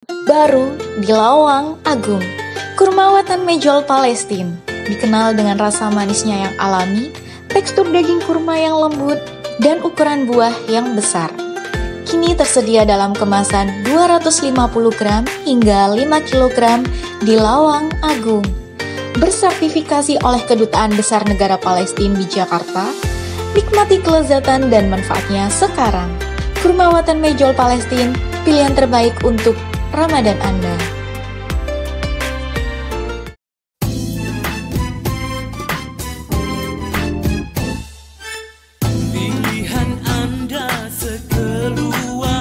Baru di Lawang Agung, kurma watan mejol Palestina, dikenal dengan rasa manisnya yang alami, tekstur daging kurma yang lembut, dan ukuran buah yang besar. Kini tersedia dalam kemasan 250 gram hingga 5 kg di Lawang Agung. Bersertifikasi oleh Kedutaan Besar Negara Palestina di Jakarta, nikmati kelezatan dan manfaatnya sekarang. Kurma watan mejol Palestina, pilihan terbaik untuk Ramadan Anda. Pilihan Anda sekeluarga,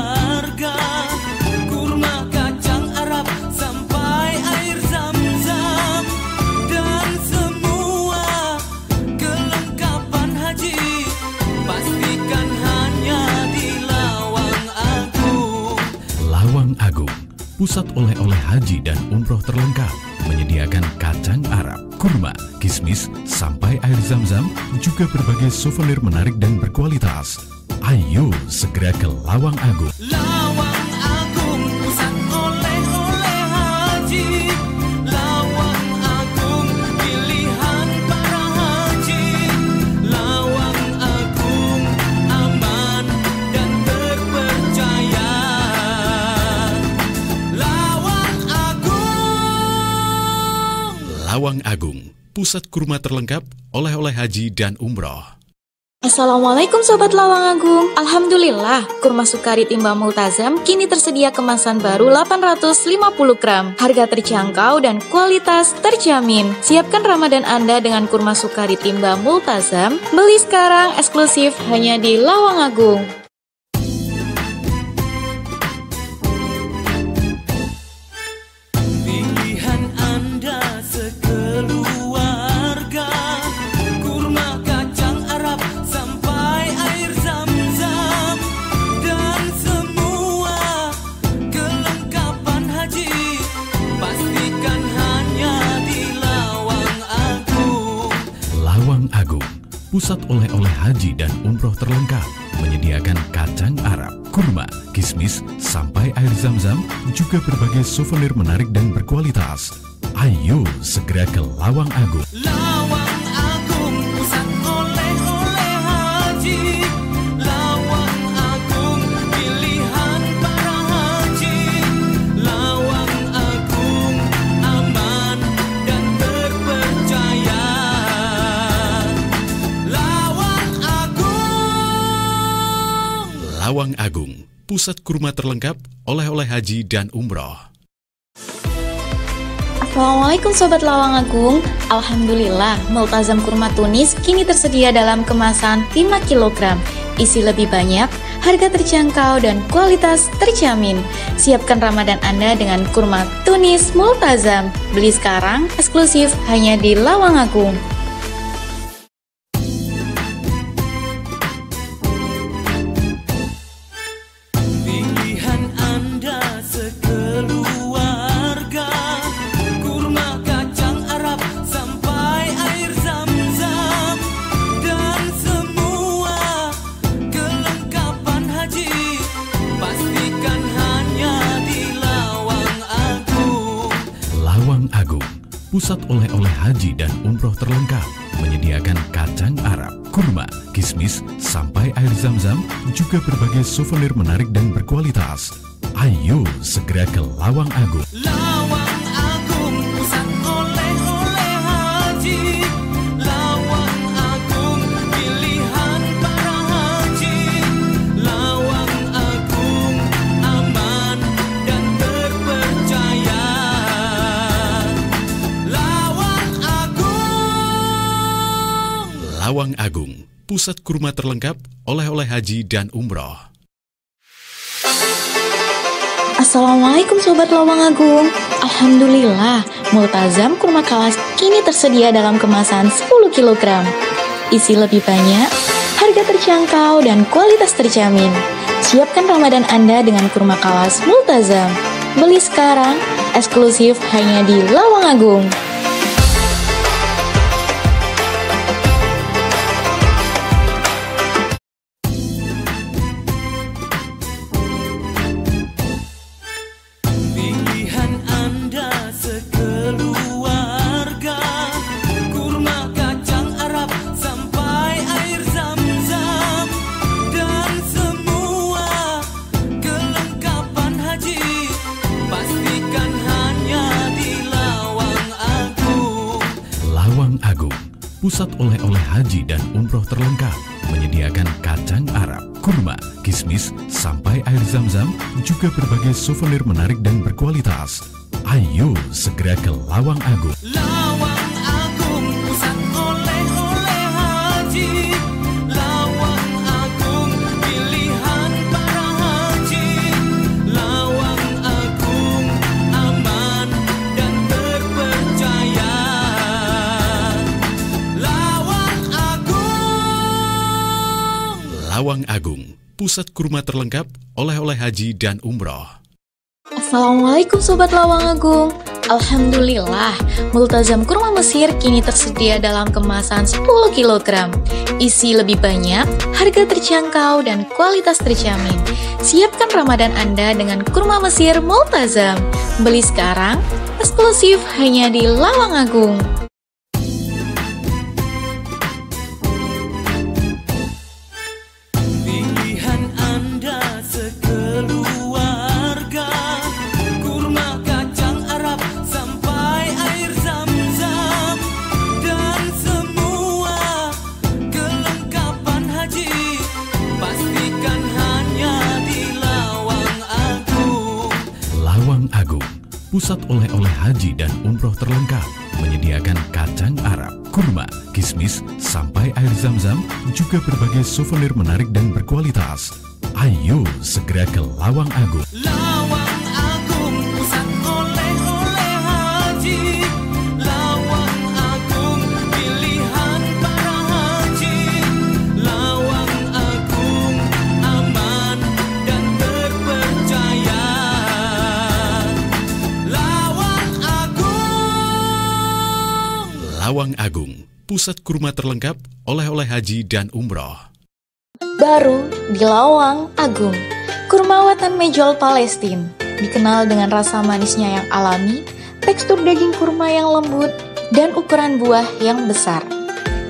kurma kacang Arab sampai air zam-zam, dan semua kelengkapan haji, pastikan hanya di Lawang Agung. Lawang Agung, pusat oleh-oleh haji dan umroh terlengkap, menyediakan kacang Arab, kurma, kismis, sampai air zam-zam, juga berbagai souvenir menarik dan berkualitas. Ayo segera ke Lawang Agung. Lawang Agung, pusat oleh-oleh haji. Lawang Agung, pilihan para haji. Lawang Agung, aman dan terpercaya. Lawang Agung. Lawang Agung, pusat kurma terlengkap, oleh-oleh haji dan umroh. Assalamualaikum Sobat Lawang Agung. Alhamdulillah, kurma Sukari Timbang Multazam kini tersedia kemasan baru 850 gram. Harga terjangkau dan kualitas terjamin. Siapkan Ramadan Anda dengan kurma Sukari Timbang Multazam. Beli sekarang eksklusif hanya di Lawang Agung. Pilihan Anda sekeluarga, kurma kacang Arab sampai air zam-zam, dan semua kelengkapan haji, pastikan hanya di Lawang Agung. Lawang Agung, pusat oleh-oleh haji dan umroh terlengkap, menyediakan kacang Arab, kurma, kismis, sampai air zam-zam, juga berbagai souvenir menarik dan berkualitas. Ayo segera ke Lawang Agung. Lawang Agung, pusat oleh-oleh haji. Lawang Agung, pilihan para haji. Lawang Agung, aman dan terpercaya. Lawang Agung. Lawang Agung, pusat kurma terlengkap, oleh-oleh haji dan umroh. Assalamualaikum Sobat Lawang Agung. Alhamdulillah, Multazam kurma tunis kini tersedia dalam kemasan 5 kg. Isi lebih banyak, harga terjangkau dan kualitas terjamin. Siapkan Ramadan Anda dengan kurma tunis Multazam. Beli sekarang eksklusif hanya di Lawang Agung. Pilihan Anda sekeluarga, kurma kacang Arab sampai air zam-zam, dan semua kelengkapan haji, pastikan hanya di Lawang Agung. Lawang Agung, pusat oleh-oleh haji dan umroh terlengkap, menyediakan kacang Arab, kurma, kismis, sampai air zam-zam, juga berbagai souvenir menarik dan berkualitas. Ayo segera ke Lawang Agung. Lawang Agung, pusat oleh-oleh haji. Lawang Agung, pilihan para haji. Lawang Agung, aman dan terpercaya. Lawang Agung. Lawang Agung, pusat kurma terlengkap, oleh-oleh haji dan umroh. Assalamualaikum Sobat Lawang Agung. Alhamdulillah, Multazam kurma kalas kini tersedia dalam kemasan 10 kg. Isi lebih banyak, harga terjangkau dan kualitas terjamin. Siapkan Ramadan Anda dengan kurma kalas Multazam. Beli sekarang, eksklusif hanya di Lawang Agung. pusat oleh-oleh haji dan umroh terlengkap, menyediakan kacang Arab, kurma, kismis, sampai air zam-zam, juga berbagai souvenir menarik dan berkualitas. Ayo segera ke Lawang Agung. Lawang Agung, pusat oleh-oleh haji. Lawang Agung, pilihan para haji. Lawang Agung, aman dan terpercaya. Lawang Agung. Lawang Agung, pusat kurma terlengkap, oleh-oleh haji dan umroh. Assalamualaikum Sobat Lawang Agung. Alhamdulillah, Multazam kurma Mesir kini tersedia dalam kemasan 10 kg. Isi lebih banyak, harga terjangkau, dan kualitas terjamin. Siapkan Ramadan Anda dengan kurma Mesir Multazam. Beli sekarang, eksklusif hanya di Lawang Agung. Pilihan Anda sekeluarga, kurma kacang Arab sampai air zam-zam, dan semua kelengkapan haji, pastikan hanya di Lawang Agung. Lawang Agung, pusat oleh-oleh haji dan umroh terlengkap, menyediakan kacang Arab, kurma, kismis, sampai air zam-zam, juga berbagai souvenir menarik dan berkualitas. Ayo segera ke Lawang Agung. Lawang Agung, pusat oleh-oleh haji. Lawang Agung, pilihan para haji. Lawang Agung, aman dan terpercaya. Lawang Agung. Lawang Agung, pusat kurma terlengkap, oleh-oleh haji dan umroh. Baru di Lawang Agung, kurma watan mejol Palestina, dikenal dengan rasa manisnya yang alami, tekstur daging kurma yang lembut, dan ukuran buah yang besar.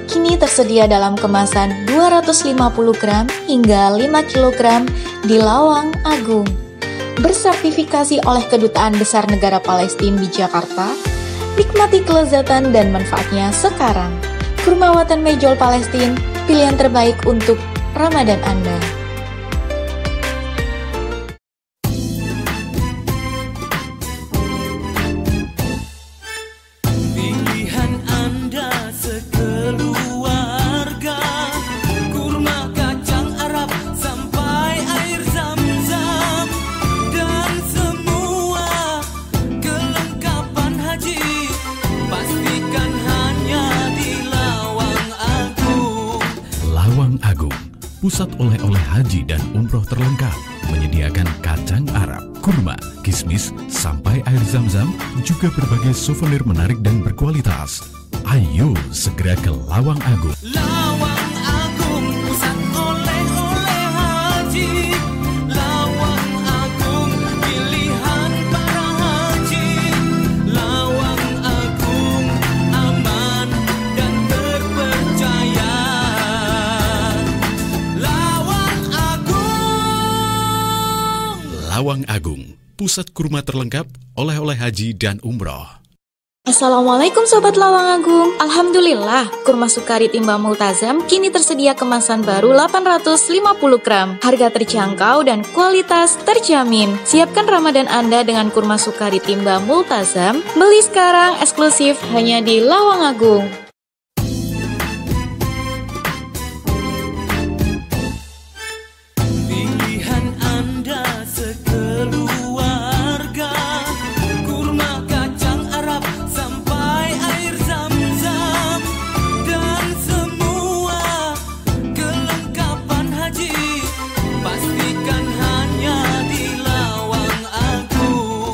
Kini tersedia dalam kemasan 250 gram hingga 5 kg di Lawang Agung. Bersertifikasi oleh Kedutaan Besar Negara Palestina di Jakarta, nikmati kelezatan dan manfaatnya sekarang. Kurma watan mejol Palestina, pilihan terbaik untuk Ramadan Anda. Pilihan Anda sekeluarga, kurma kacang Arab sampai air zam-zam, dan semua kelengkapan haji, pastikan hanya di Lawang Agung. Lawang Agung, pusat oleh-oleh haji dan umroh terlengkap, menyediakan kacang Arab, kurma, kismis, sampai air zam-zam, juga berbagai souvenir menarik dan berkualitas. Ayo segera ke Lawang Agung. Lawang Agung, pusat oleh-oleh haji. Lawang Agung, pilihan para haji. Lawang Agung, aman dan terpercaya. Lawang Agung. Lawang Agung, pusat kurma terlengkap, oleh-oleh haji dan umroh. Assalamualaikum Sobat Lawang Agung. Alhamdulillah, kurma sukari Timbang Multazam kini tersedia kemasan baru 850 gram. Harga terjangkau dan kualitas terjamin. Siapkan Ramadan Anda dengan kurma sukari Timbang Multazam. Beli sekarang, eksklusif hanya di Lawang Agung. Pilihan Anda sekeluarga, kurma kacang Arab sampai air zam-zam, dan semua kelengkapan haji, pastikan hanya di Lawang Agung.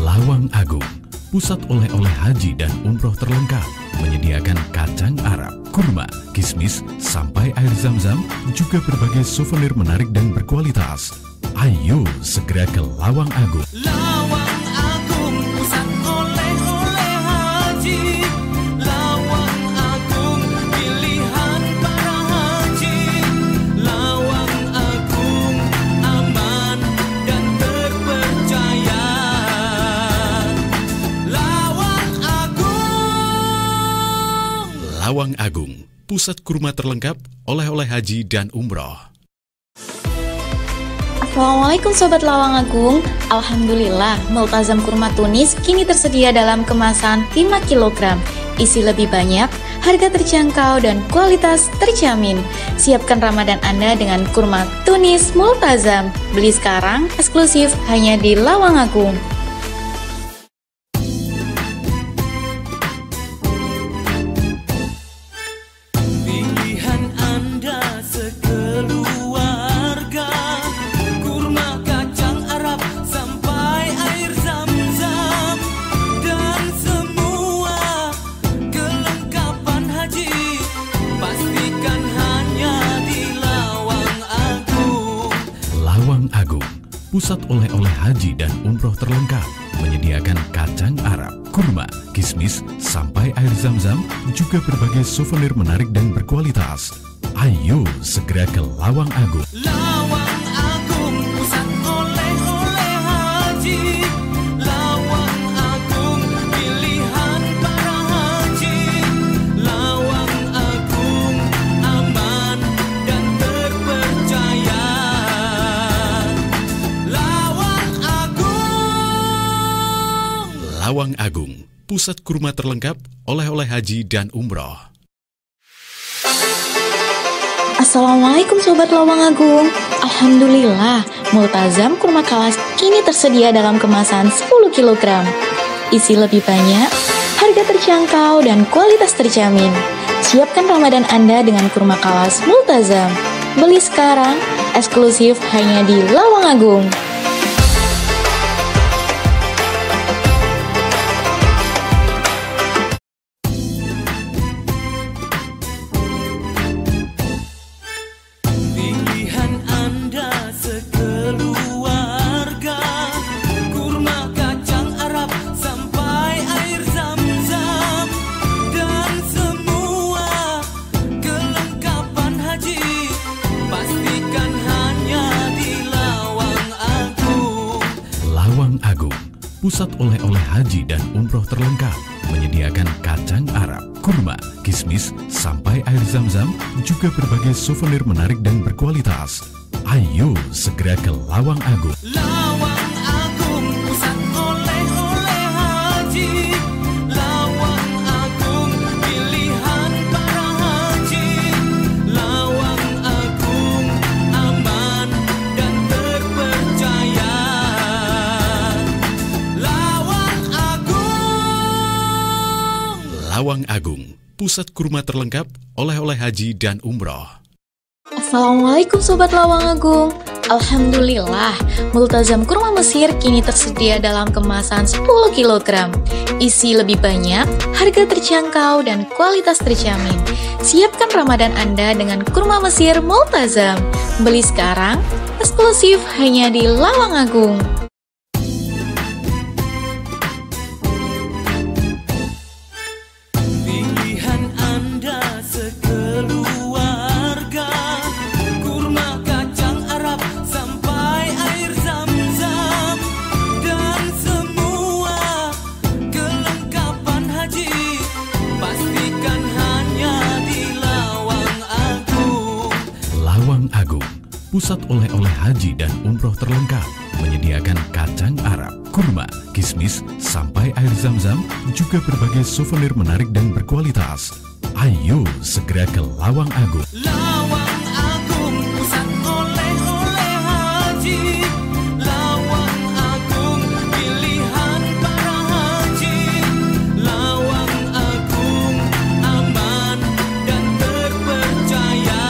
Lawang Agung, pusat oleh-oleh haji dan umroh terlengkap, menyediakan kacang Arab, kurma, kismis, sampai air zam-zam, juga berbagai souvenir menarik dan berkualitas. Ayo segera ke Lawang Agung. Lawang Agung, pusat oleh-oleh haji. Lawang Agung, pilihan para haji. Lawang Agung, aman dan terpercaya. Lawang Agung. Lawang Agung, pusat kurma terlengkap, oleh-oleh haji dan umroh. Assalamualaikum Sobat Lawang Agung. Alhamdulillah, Multazam kurma tunis kini tersedia dalam kemasan 5 kg. Isi lebih banyak, harga terjangkau dan kualitas terjamin. Siapkan Ramadan Anda dengan kurma tunis Multazam. Beli sekarang, eksklusif hanya di Lawang Agung. Pilihan Anda sekeluarga, kurma kacang Arab sampai air zam-zam, dan semua kelengkapan haji, pastikan hanya di Lawang Agung. Lawang Agung, pusat oleh-oleh haji dan umroh terlengkap, menyediakan kacang Arab, kurma, kismis, sampai air zam-zam, juga berbagai souvenir menarik dan berkualitas. Ayo segera ke Lawang Agung. Lawang Agung, pusat oleh-oleh haji. Lawang Agung, pilihan para haji. Lawang Agung, aman dan terpercaya. Lawang Agung. Lawang Agung, pusat kurma terlengkap, oleh-oleh haji dan umroh. Assalamualaikum Sobat Lawang Agung. Alhamdulillah, Multazam kurma kalas kini tersedia dalam kemasan 10 kg. Isi lebih banyak, harga terjangkau dan kualitas terjamin. Siapkan Ramadan Anda dengan kurma kalas Multazam. Beli sekarang, eksklusif hanya di Lawang Agung. Pilihan Anda sekeluarga, kurma kacang Arab sampai air zam-zam, dan semua kelengkapan haji, pastikan hanya di Lawang Agung. Lawang Agung, pusat oleh-oleh haji dan umroh terlengkap, menyediakan kacang Arab, kurma, kismis, sampai air zam-zam, juga berbagai souvenir menarik dan berkualitas. Ayo segera ke Lawang Agung. Lawang Agung, pusat oleh-oleh haji. Lawang Agung, pilihan para haji. Lawang Agung, aman dan terpercaya. Lawang Agung. Lawang Agung, pusat kurma terlengkap, oleh-oleh haji dan umroh. Assalamualaikum Sobat Lawang Agung. Alhamdulillah, Multazam kurma Mesir kini tersedia dalam kemasan 10 kg. Isi lebih banyak, harga terjangkau dan kualitas terjamin. Siapkan Ramadan Anda dengan kurma Mesir Multazam. Beli sekarang, eksklusif hanya di Lawang Agung. Pilihan Anda sekeluarga, kurma kacang Arab sampai air zam-zam, dan semua kelengkapan haji, pastikan hanya di Lawang Agung. Lawang Agung, pusat oleh-oleh haji dan umroh terlengkap, menyediakan kacang Arab, kurma, kismis, sampai air zam-zam, juga berbagai souvenir menarik dan berkualitas. Ayo segera ke Lawang Agung. Lawang Agung, pusat oleh-oleh haji. Lawang Agung, pilihan para haji. Lawang Agung, aman dan terpercaya.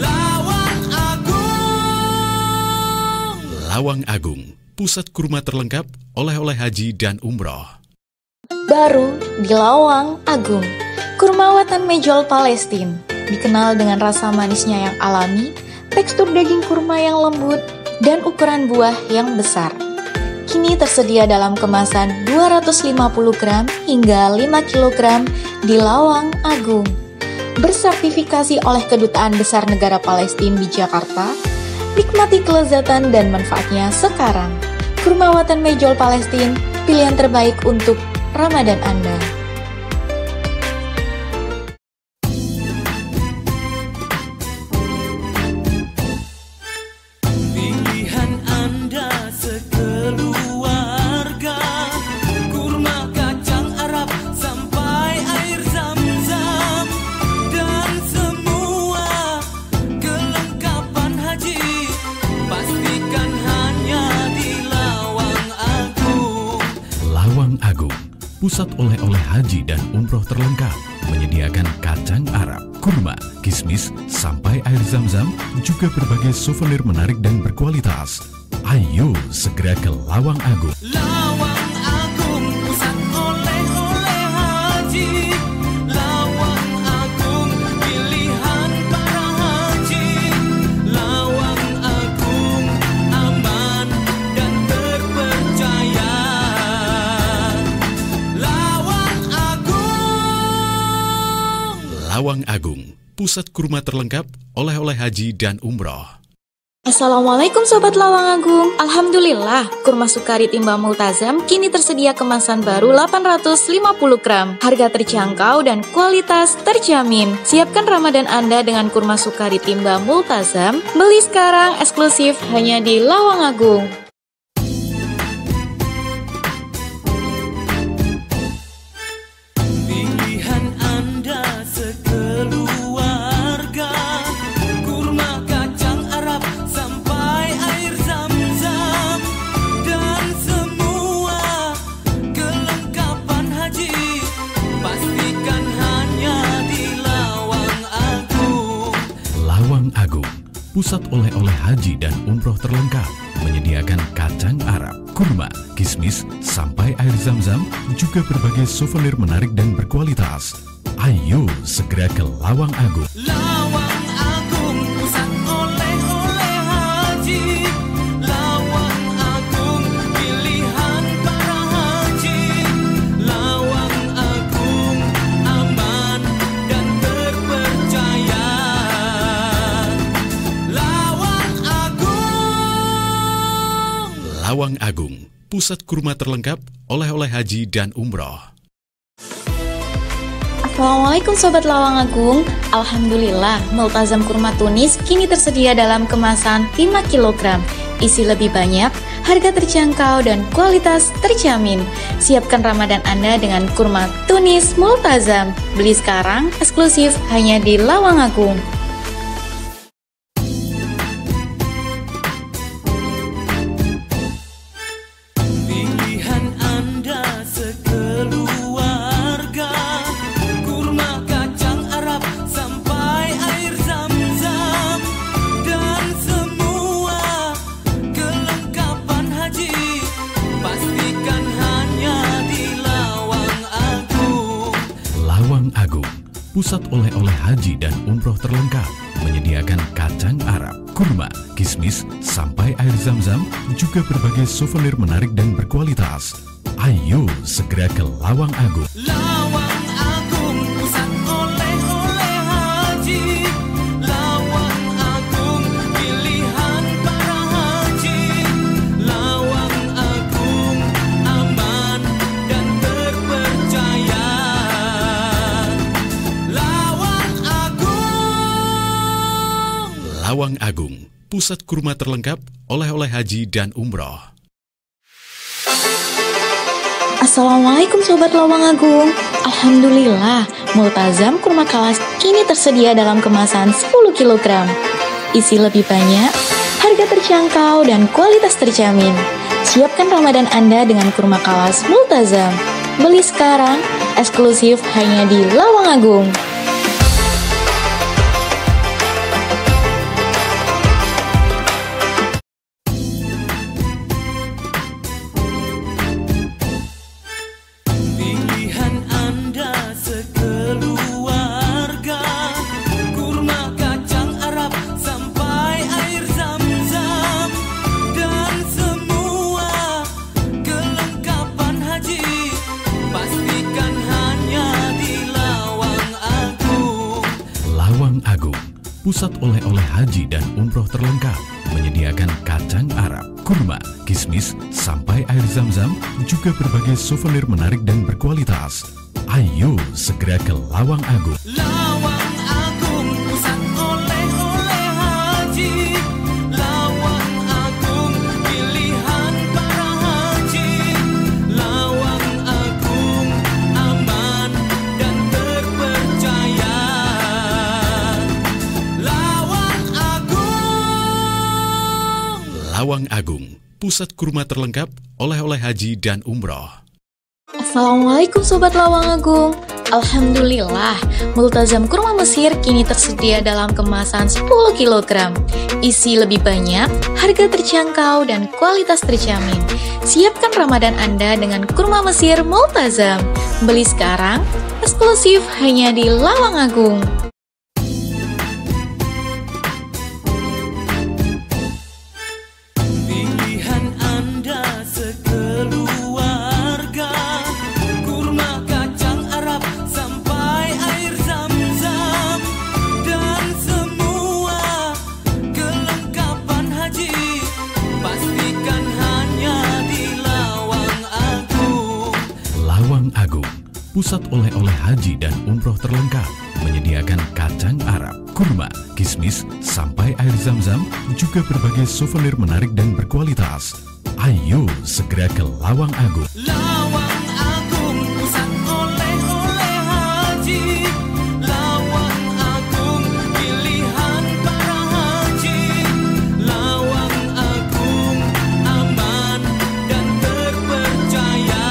Lawang Agung. Lawang Agung, pusat kurma terlengkap, oleh-oleh haji dan umroh. Baru di Lawang Agung, kurma watan mejol Palestina, dikenal dengan rasa manisnya yang alami, tekstur daging kurma yang lembut, dan ukuran buah yang besar. Kini tersedia dalam kemasan 250 gram hingga 5 kg di Lawang Agung. Bersertifikasi oleh Kedutaan Besar Negara Palestina di Jakarta, nikmati kelezatan dan manfaatnya sekarang. Kurma watan mejol Palestina, pilihan terbaik untuk Ramadan Anda. pusat oleh-oleh haji dan umroh terlengkap, menyediakan kacang Arab, kurma, kismis, sampai air zam-zam, juga berbagai souvenir menarik dan berkualitas. Ayo segera ke Lawang Agung. Lawang Agung, pusat oleh-oleh haji. Lawang Agung, pilihan para haji. Lawang Agung, aman dan terpercaya. Lawang Agung. Lawang Agung, pusat kurma terlengkap, oleh-oleh haji dan umroh. Assalamualaikum Sobat Lawang Agung. Alhamdulillah, kurma sukari Timba Multazam kini tersedia kemasan baru 850 gram. Harga terjangkau dan kualitas terjamin. Siapkan Ramadan Anda dengan kurma sukari Timba Multazam. Beli sekarang eksklusif hanya di Lawang Agung. Pilihan Anda sekeluarga, kurma kacang Arab sampai air zam-zam, dan semua kelengkapan haji, pastikan hanya di Lawang Agung. Lawang Agung, pusat oleh-oleh haji dan umroh terlengkap, menyediakan kacang Arab, kurma, kismis, sampai air zam-zam, juga berbagai souvenir menarik dan berkualitas. Ayo segera ke Lawang Agung. Lawang Agung, pusat oleh-oleh haji. Lawang Agung, pilihan para haji. Lawang Agung, aman dan terpercaya. Lawang Agung. Lawang Agung, pusat kurma terlengkap, oleh-oleh haji dan umroh. Assalamualaikum Sobat Lawang Agung. Alhamdulillah, Multazam kurma tunis kini tersedia dalam kemasan 5 kg. Isi lebih banyak, harga terjangkau dan kualitas terjamin. Siapkan Ramadan Anda dengan kurma tunis Multazam. Beli sekarang eksklusif hanya di Lawang Agung. Pilihan Anda sekeluarga, kurma kacang Arab sampai air zam-zam, dan semua kelengkapan haji, pastikan hanya di Lawang Agung. Lawang Agung, pusat oleh-oleh haji dan umroh terlengkap, menyediakan kacang Arab, kurma, kismis, sampai air zam-zam, juga berbagai souvenir menarik dan berkualitas. Ayo segera ke Lawang Agung. Lawang Agung, pusat oleh-oleh haji. Lawang Agung, pilihan para haji. Lawang Agung, aman dan terpercaya. Lawang Agung. Lawang Agung, pusat kurma terlengkap, oleh-oleh haji dan umroh. Assalamualaikum Sobat Lawang Agung. Alhamdulillah, Multazam kurma kalas kini tersedia dalam kemasan 10 kg. Isi lebih banyak, harga terjangkau dan kualitas terjamin. Siapkan Ramadan Anda dengan kurma kalas Multazam. Beli sekarang eksklusif hanya di Lawang Agung. Pilihan Anda sekeluarga, kurma kacang Arab sampai air zam-zam, dan semua kelengkapan haji, pastikan hanya di Lawang Agung. Lawang Agung, pusat oleh-oleh haji dan umroh terlengkap, menyediakan kacang Arab, kurma, kismis, sampai air zam-zam, juga berbagai souvenir menarik dan berkualitas. Ayo segera ke Lawang Agung. Lawang Agung, pusat oleh-oleh haji. Lawang Agung, pilihan para haji. Lawang Agung, aman dan terpercaya. Lawang Agung. Lawang Agung, pusat kurma terlengkap, oleh-oleh haji dan umroh. Assalamualaikum Sobat Lawang Agung. Alhamdulillah, Multazam kurma Mesir kini tersedia dalam kemasan 10 kg. Isi lebih banyak, harga terjangkau, dan kualitas terjamin. Siapkan Ramadan Anda dengan kurma Mesir Multazam. Beli sekarang, eksklusif hanya di Lawang Agung. Pilihan Anda sekeluarga, kurma kacang Arab sampai air zam-zam, dan semua kelengkapan haji, pastikan hanya di Lawang Agung. Lawang Agung, pusat oleh-oleh haji dan umroh terlengkap, menyediakan kacang Arab, kurma, kismis, sampai air zam-zam, juga berbagai souvenir menarik dan berkualitas. Ayo segera ke Lawang Agung. Lawang Agung, pusat oleh-oleh haji. Lawang Agung, pilihan para haji. Lawang Agung, aman dan terpercaya.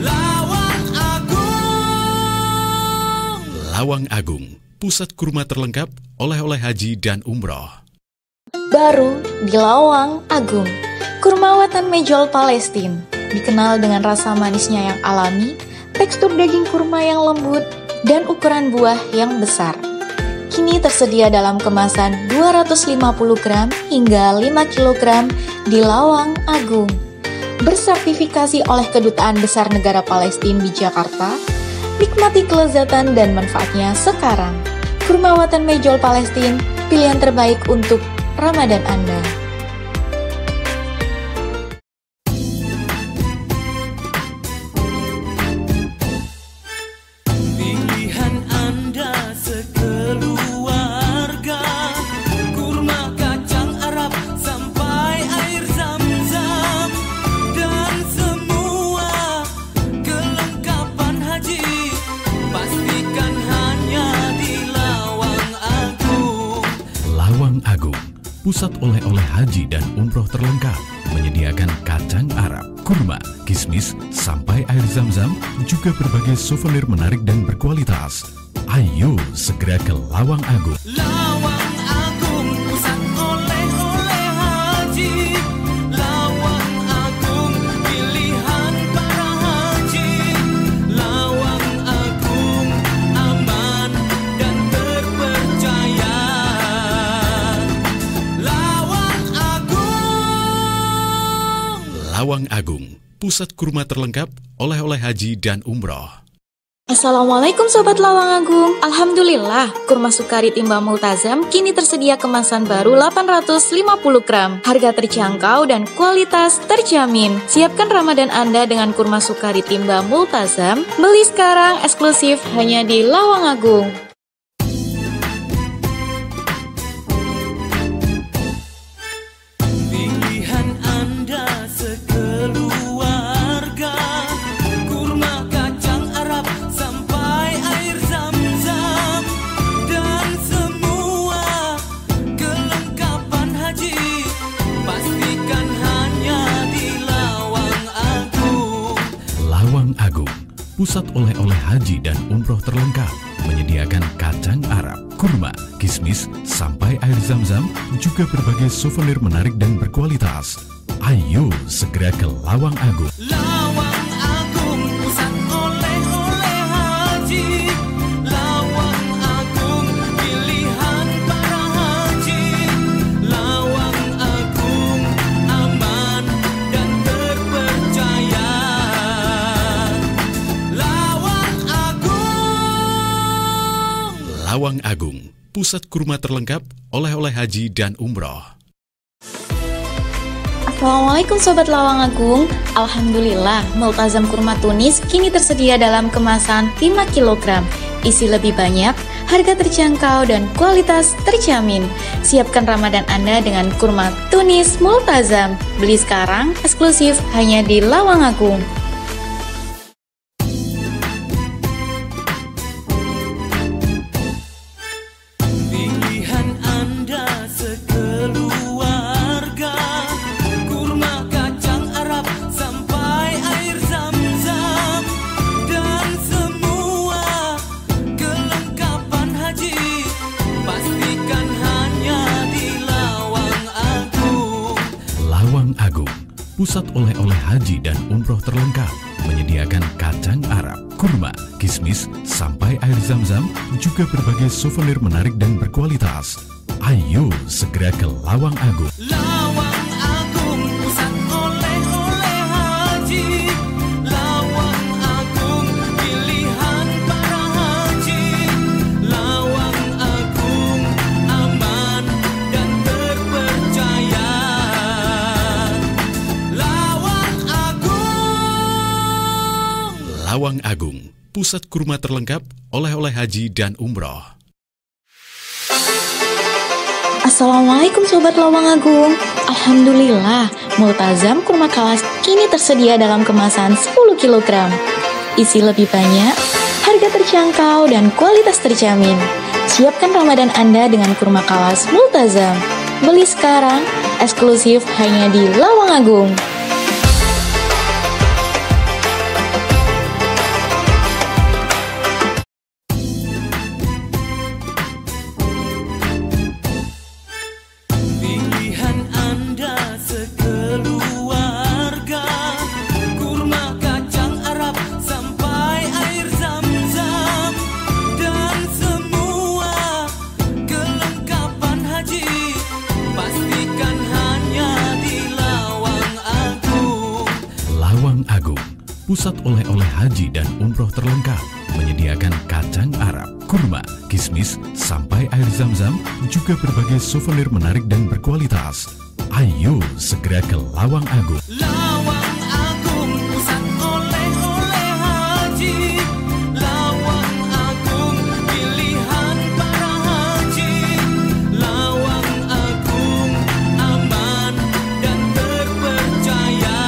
Lawang Agung. Lawang Agung, pusat kurma terlengkap, oleh-oleh haji dan umroh. Baru di Lawang Agung, kurma watan mejol Palestina, dikenal dengan rasa manisnya yang alami, tekstur daging kurma yang lembut, dan ukuran buah yang besar. Kini tersedia dalam kemasan 250 gram hingga 5 kg di Lawang Agung. Bersertifikasi oleh Kedutaan Besar Negara Palestina di Jakarta, nikmati kelezatan dan manfaatnya sekarang. Kurma watan mejol Palestina, pilihan terbaik untuk Ramadan Anda. Pilihan Anda sekeluarga, kurma kacang Arab sampai air zam-zam, dan semua kelengkapan haji, pastikan hanya di Lawang Agung. Lawang Agung, pusat oleh-oleh haji dan umroh terlengkap, menyediakan kacang Arab, kurma, kismis, sampai air zam-zam, juga berbagai souvenir menarik dan berkualitas. Ayo segera ke Lawang Agung. Lawang Agung, pusat oleh-oleh haji. Lawang Agung, pilihan para haji. Lawang Agung, aman dan terpercaya. Lawang Agung. Lawang Agung, pusat kurma terlengkap, oleh-oleh haji dan umroh. Assalamualaikum Sobat Lawang Agung. Alhamdulillah, kurma sukari timbang Multazam kini tersedia kemasan baru 850 gram. Harga terjangkau dan kualitas terjamin. Siapkan Ramadan Anda dengan kurma sukari timbang Multazam. Beli sekarang, eksklusif hanya di Lawang Agung. Pilihan Anda sekeluarga, kurma kacang Arab sampai air zam-zam, dan semua kelengkapan haji, pastikan hanya di Lawang Agung. Lawang Agung, pusat oleh-oleh haji dan umroh terlengkap, menyediakan kacang Arab, kurma, kismis, sampai air zam-zam, juga berbagai souvenir menarik dan berkualitas. Ayo segera ke Lawang Agung. Lawang Agung, pusat oleh-oleh haji. Lawang Agung, pilihan para haji. Lawang Agung, aman dan terpercaya. Lawang Agung. Lawang Agung, pusat kurma terlengkap, oleh-oleh haji dan umroh. Assalamualaikum Sobat Lawang Agung. Alhamdulillah, Multazam kurma tunis kini tersedia dalam kemasan 5 kg. Isi lebih banyak, harga terjangkau, dan kualitas terjamin. Siapkan Ramadan Anda dengan kurma tunis Multazam. Beli sekarang, eksklusif hanya di Lawang Agung. Pilihan Anda sekeluarga, kurma kacang Arab sampai air pusat oleh-oleh haji dan umroh terlengkap, menyediakan kacang Arab, kurma, kismis, sampai air zam-zam, juga berbagai souvenir menarik dan berkualitas. Ayo segera ke Lawang Agung. Lawang Agung, pusat oleh-oleh haji. Lawang Agung, pilihan para haji. Lawang Agung, aman dan terpercaya. Lawang Agung. Lawang Agung, pusat kurma terlengkap, oleh-oleh haji dan umroh. Assalamualaikum Sobat Lawang Agung. Alhamdulillah, Multazam kurma kalas kini tersedia dalam kemasan 10 kg. Isi lebih banyak, harga terjangkau, dan kualitas terjamin. Siapkan Ramadan Anda dengan kurma kalas Multazam. Beli sekarang, eksklusif hanya di Lawang Agung. Pilihan Anda sekeluarga, kurma kacang Arab sampai air zam-zam, dan semua kelengkapan haji, pastikan hanya di Lawang Agung. Lawang Agung, pusat oleh-oleh haji dan umroh terlengkap, menyediakan kacang Arab, kurma, kismis, sampai air zam-zam, juga berbagai souvenir menarik dan berkualitas. Ayo segera ke Lawang Agung. Lawang Agung, pusat oleh-oleh haji. Lawang Agung, pilihan para haji. Lawang Agung, aman dan terpercaya.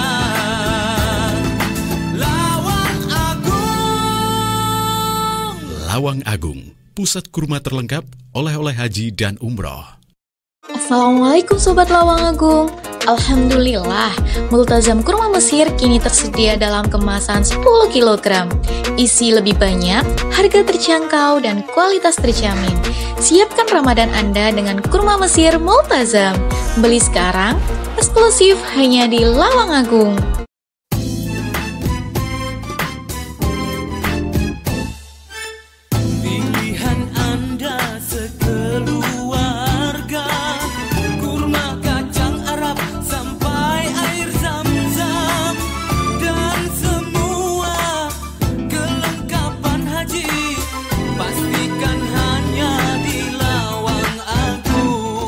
Lawang Agung. Lawang Agung, pusat kurma terlengkap, oleh-oleh haji dan umroh. Assalamualaikum Sobat Lawang Agung. Alhamdulillah, Multazam kurma Mesir kini tersedia dalam kemasan 10 kg. Isi lebih banyak, harga terjangkau, dan kualitas terjamin. Siapkan Ramadan Anda dengan kurma Mesir Multazam. Beli sekarang, eksklusif hanya di Lawang Agung. Pilihan Anda sekeluarga, kurma kacang Arab sampai air zam-zam, dan semua kelengkapan haji, pastikan hanya di Lawang Agung.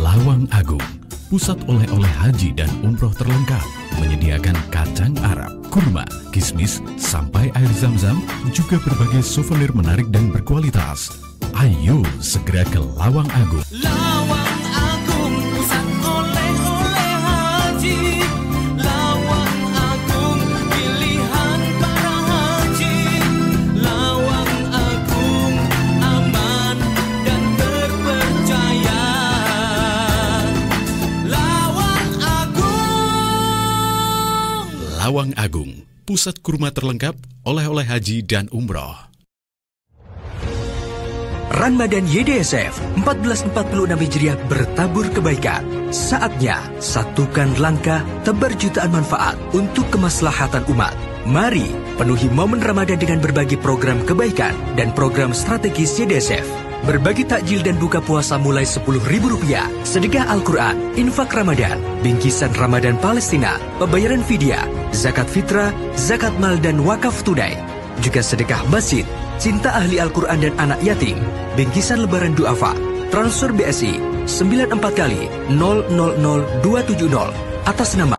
Lawang Agung, pusat oleh-oleh haji dan umroh terlengkap, menyediakan kacang Arab, kurma, kismis, sampai air zam-zam, juga berbagai souvenir menarik dan berkualitas. Ayo segera ke Lawang Agung. Lawang Agung, pusat oleh-oleh haji. Lawang Agung, pilihan para haji. Lawang Agung, aman dan terpercaya. Lawang Agung. Lawang Agung, pusat kurma terlengkap, oleh-oleh haji dan umroh. Ramadan YDSF 1446 Hijriah bertabur kebaikan. Saatnya satukan langkah tebar jutaan manfaat untuk kemaslahatan umat. Mari penuhi momen Ramadan dengan berbagai program kebaikan dan program strategis YDSF. Berbagi takjil dan buka puasa mulai Rp10.000, sedekah Al-Quran, infak Ramadan, bingkisan Ramadan Palestina, pembayaran fidyah, zakat fitrah, zakat mal dan wakaf tunai. Juga sedekah masjid, cinta ahli Al-Quran dan anak yatim, bingkisan lebaran duafa, transfer BSI 94 kali 000270 atas nama